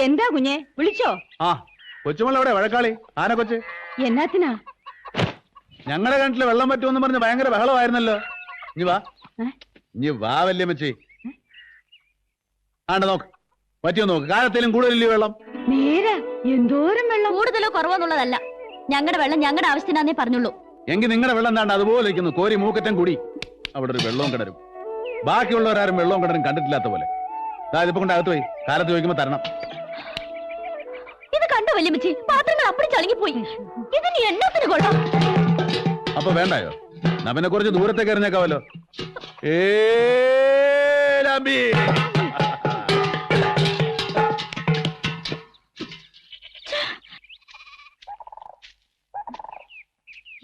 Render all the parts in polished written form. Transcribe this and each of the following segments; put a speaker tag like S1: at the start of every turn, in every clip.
S1: എന്താ കുഞ്ഞെ വിളിച്ചോ?
S2: ആ കൊച്ചുമോൾ എവിടെ? വഴക്കാളി ആന കൊച്ച്
S1: എന്നാത്തിനാ?
S2: ഞങ്ങളുടെ കിണറ്റില് വെള്ളം പറ്റുമെന്ന് പറഞ്ഞ് ഭയങ്കര ബഹളമായിരുന്നല്ലോ. ഇനി വാ, ഇനി വാ വല്യമ്മച്ചി. ആണ്ട നോക്ക്, പറ്റിയോ നോക്ക്. കാലത്തേലും കൂടുതലില്ലേ വെള്ളം?
S1: നേരെ എന്തോരം വെള്ളം.
S3: കൂടുതലോ കുറവെന്നുള്ളതല്ല, ഞങ്ങളുടെ വെള്ളം ഞങ്ങളുടെ ആവശ്യത്തിനാന്നേ പറഞ്ഞുള്ളൂ.
S2: എങ്കിൽ നിങ്ങളുടെ വെള്ളം എന്താണ്ട് അതുപോലെ ഇരിക്കുന്നു, കോരി മൂക്കറ്റം കൂടി. അവിടെ ഒരു വെള്ളവും കിണരും. ബാക്കിയുള്ളവരാരും വെള്ളവും കിണറും കണ്ടിട്ടില്ലാത്ത പോലെ. ഇതിപ്പോ കൊണ്ട് അകത്ത് പോയി, കാലത്ത് ചോദിക്കുമ്പോ തരണം.
S3: ഇത് കണ്ടോ വല്യമ്മച്ചി, പാത്രങ്ങൾ അപ്പടി ചളുങ്ങിപ്പോയി. ഇതിന് എണ്ണത്തിന് കൊള്ളാം.
S2: അപ്പൊ വേണ്ടായോ? നമ്മനെ കുറച്ച് ദൂരത്തേക്ക് എറിഞ്ഞേക്കാവല്ലോ.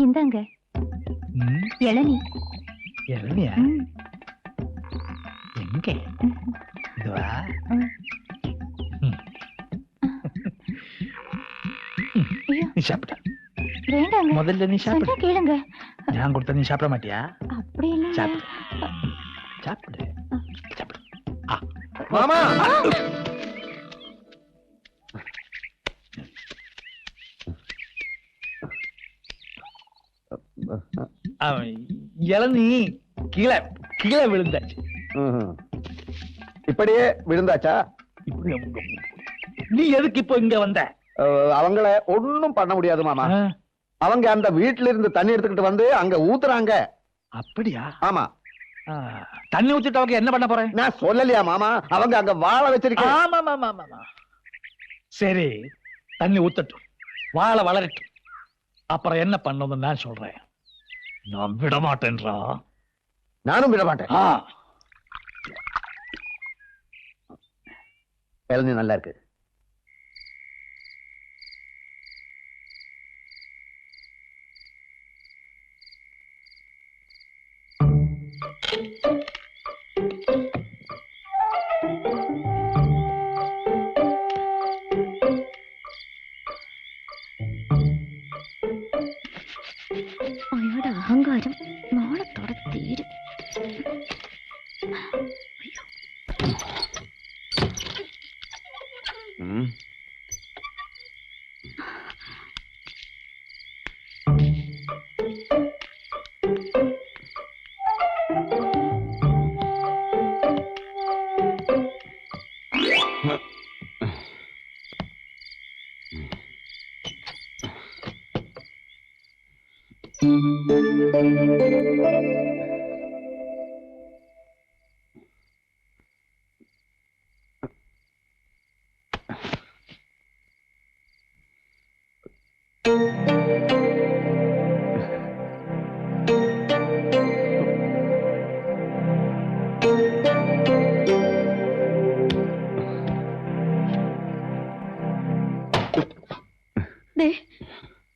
S3: இந்தாங்க இளநீ.
S4: இளநியா? எங்க? இதுவா? நீ சாப்பிட்ட?
S3: வேண்டாங்க,
S4: முதல்ல நீ சாப்பிடு.
S3: கேளுங்க.
S4: நான் கொடுத்த நீ சாப்பிட மாட்டியா?
S3: அப்படி இல்ல.
S4: சாப்பிடு சாப்பிடு சாப்பிடு.
S2: மாமா
S4: இளநீ கீழே கீழே விழுந்தாச்சு.
S5: இப்படியே விழுந்தாச்சா?
S4: நீ எதுக்கு இப்போ இங்க வந்த?
S5: அவங்கள ஒண்ணும் பண்ண முடியாது மாமா. அவங்க அந்த வீட்டுல இருந்து தண்ணி எடுத்துக்கிட்டு வந்து அங்க ஊத்துறாங்க.
S4: அப்படியா?
S5: ஆமா.
S4: தண்ணி ஊத்திட்டு அவங்க என்ன பண்ண போறேன்?
S5: நான் சொல்லலையா மாமா, அவங்க அங்க வாழ வச்சிருக்கேன்.
S4: ஆமா ஆமா ஆமா. சரி, தண்ணி ஊத்தட்டும், வாழை வளரட்டும். அப்புறம் என்ன பண்ணணும்னு நான் சொல்றேன். நான் விட மாட்டேன்றா.
S5: நானும் விட மாட்டேன். இளநீ நல்லா இருக்கு.
S3: അയാളുടെ അഹങ്കാരം നാളത്തോടെ തീരും.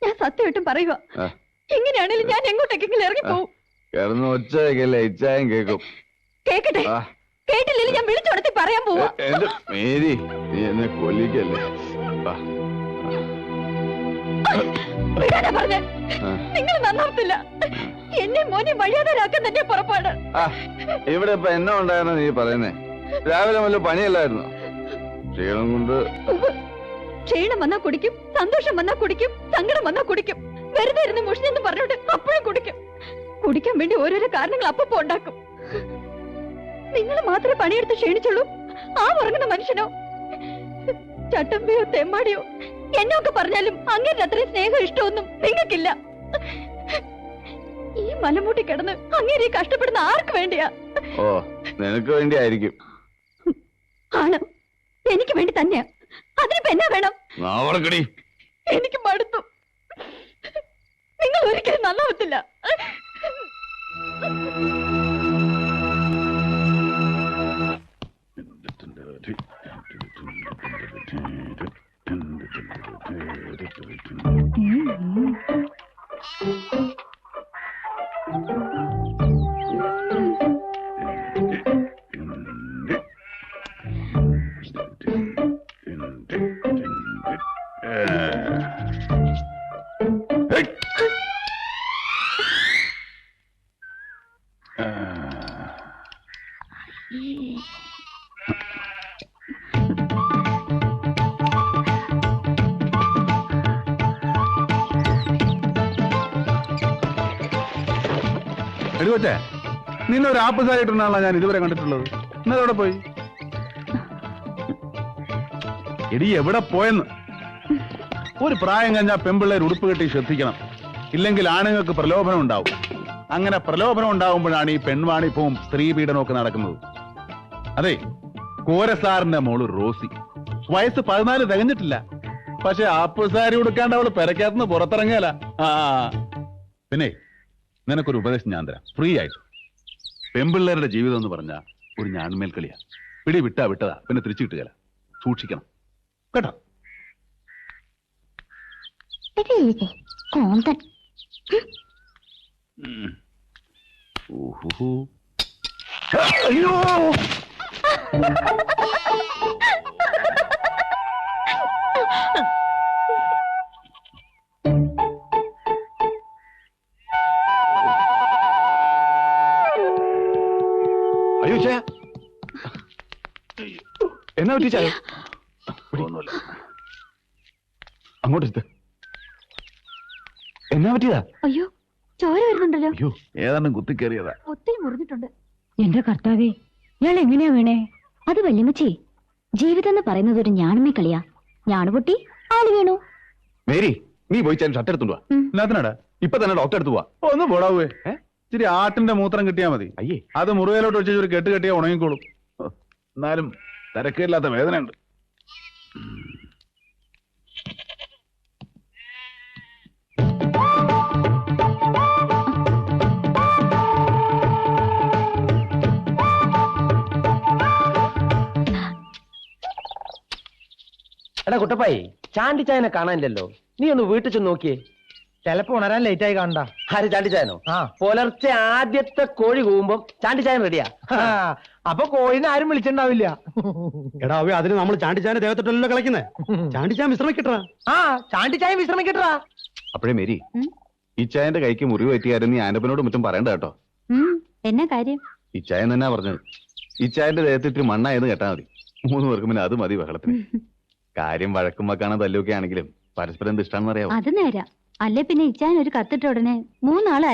S1: ഞാൻ സത്യമായിട്ടും പറയുക, എങ്ങനെയാണെങ്കിലും ഞാൻ എങ്ങോട്ടേക്കെങ്കിലും ഇറങ്ങിപ്പോവും.
S5: ഒച്ചയല്ലേ ഇച്ചായം കേക്കും.
S1: കേക്കട്ടെ, കേട്ടില്ലെങ്കിൽ ഞാൻ വിളിച്ചുണർത്തി പറയാൻ പോവാ.
S5: മേരി, നീ എന്നെ കൊല്ലിക്കല്ലേ.
S1: വിടാനാ പറഞ്ഞേ. നിങ്ങൾ നന്നാവത്തില്ല. എന്നെ മോനെ വഴിയാതാരാക്കാൻ തന്നെ പുറപ്പാട്.
S5: ഇവിടെ ഇപ്പൊ എന്നാ ഉണ്ടായിരുന്ന നീ പറയുന്നേ? രാവിലെ വല്ല പണിയല്ലായിരുന്നു? ക്ഷീണം കൊണ്ട്.
S1: ക്ഷീണം വന്നാ കുടിക്കും, സന്തോഷം വന്നാ കുടിക്കും, സങ്കടം വന്നാ കുടിക്കും. വെറുതെ ഇരുന്ന് മുഷിഞ്ഞെന്ന് പറഞ്ഞോട്ട് അപ്പോഴും കുടിക്കും. കുടിക്കാൻ വേണ്ടി ഓരോരോ കാരണങ്ങൾ അപ്പപ്പോ ഉണ്ടാക്കും. നിങ്ങൾ മാത്രമേ പണിയെടുത്ത് ക്ഷീണിച്ചുള്ളൂ. ആ ഉറങ്ങുന്ന മനുഷ്യനോ ചട്ടമ്പിയോ തെമ്മാടിയോ എന്നൊക്കെ പറഞ്ഞാലും അങ്ങനെ അത്രയും സ്നേഹം ഇഷ്ടമൊന്നും നിങ്ങൾക്കില്ല. ഈ മലമൂട്ടി കിടന്ന് അങ്ങനെ കഷ്ടപ്പെടുന്ന ആർക്ക് വേണ്ടിയാ?
S5: ഓ, നിനക്ക് വേണ്ടിയായിരിക്കും.
S1: ആണ്, എനിക്ക് വേണ്ടി തന്നെയാ. അതിനിപ്പോ എന്നാ വേണം? എനിക്ക് മടുത്തു. നിങ്ങൾ ഒരിക്കലും നന്നാവത്തില്ല.
S2: എടി കൊച്ചേ, നിന്നെ ഒരു ആപ്പ് സാരി ഇട്ടുള്ള ഞാൻ ഇതുവരെ കണ്ടിട്ടുള്ളത്. ഇന്നതോടെ പോയി എടി, എവിടെ പോയെന്ന്. ഒരു പ്രായം കഴിഞ്ഞാൽ പെമ്പിള്ളേർ ഉടുപ്പ് കെട്ടി ശ്രദ്ധിക്കണം, ഇല്ലെങ്കിൽ ആണുങ്ങൾക്ക് പ്രലോഭനം ഉണ്ടാവും. അങ്ങനെ പ്രലോഭനം ഉണ്ടാവുമ്പോഴാണ് ഈ പെൺവാണിപ്പവും സ്ത്രീ പീഡനമൊക്കെ നടക്കുന്നത്. അതെ, കോരസാറിന്റെ മോള് റോസി, വയസ്സ് 14 തികഞ്ഞിട്ടില്ല. പക്ഷെ ആപ്പ് സാരി ഉടുക്കാണ്ട് അവള് പെരക്കകത്തുനിന്ന് പുറത്തിറങ്ങിയാല. പിന്നെ നിനക്കൊരു ഉപദേശം ഞാൻ തരാം, ഫ്രീ ആയിട്ട്. പെമ്പിള്ളേരുടെ ജീവിതം എന്ന് പറഞ്ഞാൽ ഒരു ഞാൺമേൽ കളിയാ. പിടി വിട്ടാ വിട്ടതാ, പിന്നെ തിരിച്ചു കിട്ടുകയില്ല. സൂക്ഷിക്കണം കേട്ടോ.
S5: അയ്യോ അയ്യോ ചേ, എന്നാ പറ്റി ചായ?
S2: ഒന്നുമില്ല.
S5: അങ്ങോട്ട് എടുത്ത്. എന്നാ പറ്റിയതാ?
S1: അയ്യോ, ചോര വരുന്നുണ്ടല്ലോ.
S2: അയ്യോ, ഏതാണ്ടും കുത്തിക്കേറിയതാ.
S1: ഒത്തിരി മുറിഞ്ഞിട്ടുണ്ട്.
S3: എന്റെ കർത്താവേ, ഇയാൾ എങ്ങനെയാ വീണേ? അത് വല്യമ്മച്ചി, ജീവിതം എന്ന് പറയുന്നത് ഒരു ഞാണുമേ കളിയാ. ഞാണുപൊട്ടി ആള് വീണു.
S5: മേരി, നീ പോയി ചാൻ ഷർട്ട് എടുത്തുവാ.
S2: എന്നാത്തിനാടാ?
S5: ഇപ്പൊ തന്നെ ഡോക്ടർ എടുത്തു പോവാ.
S2: ഒന്ന് പോടാവേ. ഇച്ചിരി ആട്ടിന്റെ മൂത്രം കിട്ടിയാ മതി.
S5: അയ്യേ,
S2: അത് മുറിവേലോട്ട് വെച്ച് ഒരു കെട്ട് കെട്ടിയാ ഉണങ്ങിക്കോളും. എന്നാലും തിരക്കില്ലാത്ത വേദനയുണ്ട്.
S6: എടാ കുട്ടപ്പായി, ചാണ്ടിച്ചായനെ കാണാനില്ലല്ലോ. നീ ഒന്ന് വീട്ടിൽ ചെന്ന് നോക്കിയേ.
S4: ചിലപ്പോ ഉണരാൻ ലേറ്റ് ആയി കാണണ്ട.
S6: ആര് ചാണ്ടിച്ചായനോ?
S4: ആ,
S6: പുലർച്ചെ ആദ്യത്തെ കോഴി കൂവുമ്പം ചാണ്ടിച്ചായൻ റെഡിയാ.
S4: അപ്പൊ കോഴിനെ ആരും വിളിച്ചിണ്ടാവില്ല.
S7: എടാ അവ അതിന് നമ്മൾ ചാണ്ടിച്ചാന്റെ ദേവത്തോട്ടല്ലോ കളിക്കുന്നേ. ചാണ്ടിച്ചാൻ വിശ്രമിക്കട്ടാ.
S4: ആ, ചാണ്ടിച്ചായൻ വിശ്രമിക്കട്ടാ.
S5: അപ്പോഴേ മേരി, ഈ ചായന്റെ കൈക്ക് മുറിവ് പറ്റിയാരും നീ ആനപ്പനോട് മറ്റും പറയണ്ട കേട്ടോ.
S1: എന്നാ കാര്യം?
S5: ഈ ചായൻ തന്നെ പറഞ്ഞത്. ഈ ചായന്റെ ദേഹത്ത് ഇത്തിരി മണ്ണായെന്ന് കേട്ടാ മതി. 3 പേർക്കും പിന്നെ അത് മതി ബഹളത്തിന്. കാര്യം വഴക്കും വക്കാണോ തല്ലൊക്കെ ആണെങ്കിലും പരസ്പരം എന്ത് ഇഷ്ടമാണെന്ന് അറിയാവോ?
S1: അത് നേരാ. അല്ലേ പിന്നെ ഇച്ചാൻ ഒരു കത്തിട്ട ഉടനെ 3 ആള്